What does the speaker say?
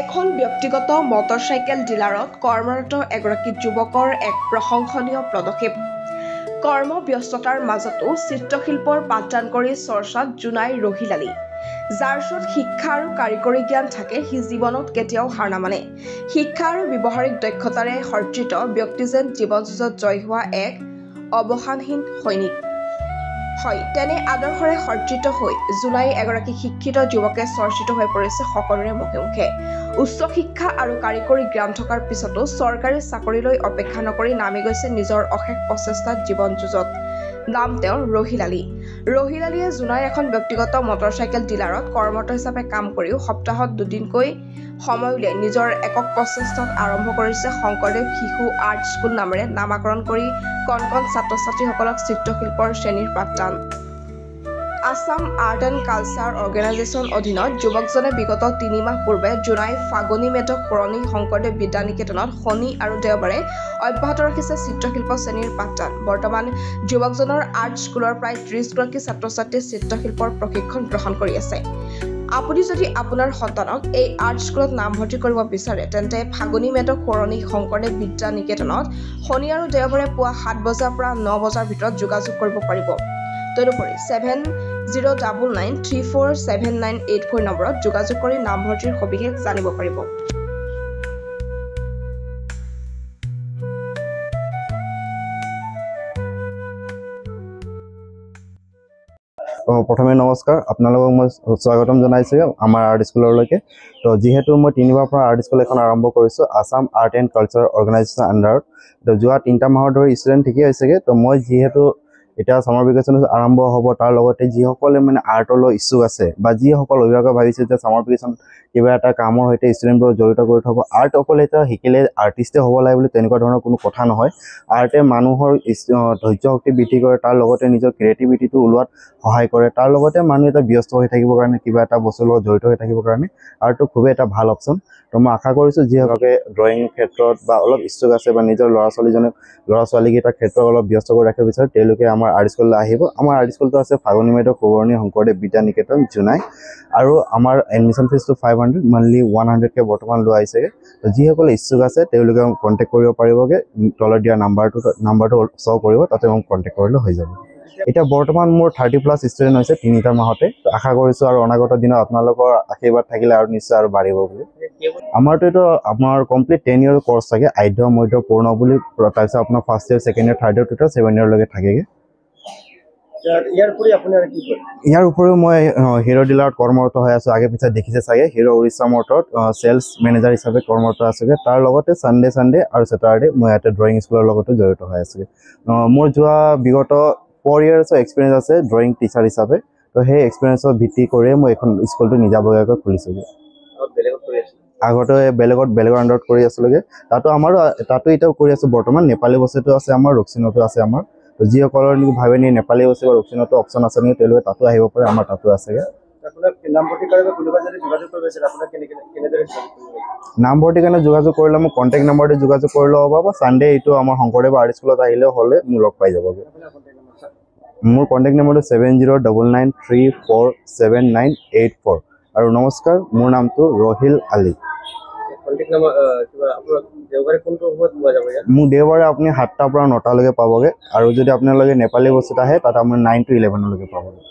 এখন ব্যক্তিগত মটৰচাইকেল ডিলাৰত কৰ্মৰত এগৰাকী যুৱকৰ এক প্ৰশংসনীয় পদক্ষেপ। কৰ্মব্যস্ততাৰ মাজতো চিত্ৰশিল্পৰ পাঠদান কৰি চৰ্চাত জোনাই ৰহিল আলী। যাৰ ওচৰত শিক্ষা আৰু কাৰিকৰী জ্ঞান থাকে, সি জীৱনত কেতিয়াও হাৰ নামানে। শিক্ষা আৰু ব্যৱহাৰিক দক্ষতাৰে সজ্জিত ব্যক্তি যেন জীৱন যুঁজত জয় হোৱা এক অৱসানহীন সৈনিক। হয়, তেনে আদৰ্শৰে সজ্জিত হৈ জোনাই এগৰাকী শিক্ষিত যুৱকে চৰ্চিত হৈ পৰিছে সকলোৰে মুখে মুখে। উচ্চ শিক্ষা আৰু কাৰিকৰী জ্ঞান থকাৰ পিছতো চৰকাৰী চাকৰিলৈ অপেক্ষা নকৰি নামি গৈছে নিজৰ অশেষ প্ৰচেষ্টাত জীৱন যুঁজত। নাম তেওঁৰ ৰহিল আলী। ৰহিল আলীয়ে জোনাইৰ এখন ব্যক্তিগত মটৰচাইকেল ডিলাৰত কৰ্মৰত হিচাপে কাম কৰিও সপ্তাহত দুদিনকৈ সময় উলিয়াই নিজৰ একক প্ৰচেষ্টাত আৰম্ভ কৰিছে শংকৰদেৱ শিশু আৰ্ট স্কুল নামেৰে নামাকৰণ কৰি কণ কণ ছাত্ৰ ছাত্ৰীসকলক চিত্ৰশিল্পৰ শ্ৰেণীৰ পাঠদান। Assam art and culture organisation অধীনত যুৱকজনে বিগত ৩ মাহ পূৰ্বে জোনাই ফাগনি মেধক সৰণি শংকৰদেৱ বিদ্যা নিকেতনত শনি আৰু দেওবাৰে অব্যাহত ৰাখিছে চিত্ৰশিল্প শ্ৰেণীৰ পাঠদান। বৰ্তমান যুৱকজনৰ আৰ্ট স্কুলৰ প্ৰায় ৩০গৰাকী ছাত্ৰ ছাত্ৰীয়ে চিত্ৰশিল্পৰ প্ৰশিক্ষণ গ্ৰহণ কৰি আছে। আপুনি যদি আপোনাৰ সন্তানক এই আৰ্ট স্কুলত নামভৰ্তি কৰিব বিচাৰে, তেন্তে ফাগনি মেধক সৰণি শংকৰদেৱ বিদ্যা নিকেতনত শনি আৰু দেওবাৰে পুৱা ৭ বজাৰ পৰা ৯ বজাৰ ভিতৰত যোগাযোগ কৰিব পাৰিব। তদুপৰি 7099347984 নম্বৰত যোগাযোগ কৰি নামভৰ্তিৰ সবিশেষ জানিব পাৰিব। প্ৰথমে নমস্কাৰ, আপোনালোকক মই স্বাগতম জনাইছোঁ আমাৰ আৰ্ট স্কুললৈকে। তো যিহেতু মই ৩ মাহৰ পৰা আৰ্ট স্কুল এখন আৰম্ভ কৰিছোঁ Assam art and culture organisation আণ্ডাৰত। তো যোৱা ৩টা মাহৰ ধৰি ষ্টুডেণ্ট ঠিকেই হৈছেগৈ। তো মই যিহেতু এতিয়া ছামাৰ ভেকেশ্যন আৰম্ভ হ'ব, তাৰ লগতে যিসকলে মানে আৰ্টলৈ ইচ্ছুক আছে বা যিসকল অভিভাৱকে ভাবিছে যে ছামাৰ ভেকেশ্যন কিবা এটা কামৰ সৈতে ষ্টুডেণ্টবোৰ জড়িত কৰি থ'ব, আৰ্ট অকল এতিয়া শিকিলে আৰ্টিষ্টে হ'ব লাগে বুলি তেনেকুৱা ধৰণৰ কোনো কথা নহয়। আৰ্টে মানুহৰ ধৈৰ্য শক্তি বৃদ্ধি কৰে, তাৰ লগতে নিজৰ ক্ৰিয়েটিভিটিটো ওলোৱাত সহায় কৰে। তাৰ লগতে মানুহ এটা ব্যস্ত হৈ থাকিবৰ কাৰণে, কিবা এটা বস্তুৰ লগত জড়িত হৈ থাকিবৰ কাৰণে আৰ্টটো খুবেই এটা ভাল অপশ্যন। তো মই আশা কৰিছোঁ যিসকলে ড্ৰয়িং ক্ষেত্ৰত বা অলপ ইচ্ছুক আছে বা নিজৰ ল'ৰা ছোৱালীকেইটাৰ ক্ষেত্ৰত অলপ ব্যস্ত কৰি ৰাখিব বিচাৰে, তেওঁলোকে আমাৰ আৰ্ট স্কুললৈ আহিব। আমাৰ আৰ্ট স্কুলটো আছে ফাগনি মেধক সৰণি শংকৰদেৱ বিদ্যা নিকেতন জোনাই, আৰু আমাৰ এডমিশ্যন ফিজটো 500, মান্থলি 100কৈ বৰ্তমান লোৱা হৈছেগৈ। তো যিসকলে ইচ্ছুক আছে তেওঁলোকে মোক কণ্টেক্ট কৰিব পাৰিবগৈ। তলত দিয়া নাম্বাৰটো শ্ব' কৰিব, তাতে মোক কণ্টেক্ট কৰিলে হৈ যাব। এতিয়া বৰ্তমান মোৰ 30+ ষ্টুডেণ্ট হৈছে 3টা মাহতে। আশা কৰিছোঁ আৰু অনাগত দিনত আপোনালোকৰ আশীৰ্বাদ থাকিলে আৰু নিশ্চয় আৰু বাঢ়িব বুলি। আমাৰতো এইটো আপোনাৰ কমপ্লিট 10 ইয়েৰ কোৰ্চ থাকে, আধ্য মধ্য পূৰ্ণ বুলি। তাৰপিছত আপোনাৰ first year, second year, third year, total 7 ইয়েৰলৈকে থাকেগৈ। ইয়াৰ উপৰিও মই হিৰ' ডিলাৰত কৰ্মৰত হৈ আছোঁ। আগে পিছত দেখিছে চাগে, হিৰ' উৰিষ্যা মটৰত চেলছ মেনেজাৰ হিচাপে কৰ্মৰত আছোগৈ। তাৰ লগতে ছানডে আৰু ছেটাৰডে মই ইয়াতে ড্ৰয়িং স্কুলৰ লগতো জড়িত হৈ আছোগৈ। মোৰ যোৱা বিগত 4 ইয়াৰ্ছৰ এক্সপিৰিয়েঞ্চ আছে ড্ৰয়িং টিচাৰ হিচাপে। তো সেই এক্সপিৰিয়েঞ্চৰ ভিত্তি কৰিয়ে মই এখন স্কুলটো নিজাববীয়াকৈ খুলিছোগৈ। আগতে বেলেগৰ আণ্ডাৰত কৰি আছিলোগৈ। তাতো এতিয়াও কৰি আছোঁ বৰ্তমান। নেপালী বস্তুটো আছে আমাৰ, ৰক্সিনতো আছে আমাৰ। তো যিসকলৰ ভাবে নি নেপালী বস্তু বা ৰক্সিনতো অপশ্যন আছে নেকি, তেওঁলোকে তাতো আহিব পাৰে, আমাৰ তাতো আছেগৈ। নামভৰ্তিৰ কাৰণে যোগাযোগ কৰিলে মোক কণ্টেক্ট নাম্বাৰতে যোগাযোগ কৰিলে হ'ব, বা ছানডে এইটো আমাৰ শংকৰদেৱ আৰ্ট স্কুলত আহিলেও হ'লে মোক লগ পাই যাবগৈ। মোৰ কণ্টেক্ট নম্বৰটো 7099347984। আৰু নমস্কাৰ, মোৰ নামটো ৰহিল আলী। মোৰ দেওবাৰে আপুনি 7টাৰ পৰা 9টালৈকে পাবগৈ, আৰু যদি আপোনালোকে নেপালী বস্তুত আহে তাত আপোনাৰ 9 to 11লৈকে পাবগৈ।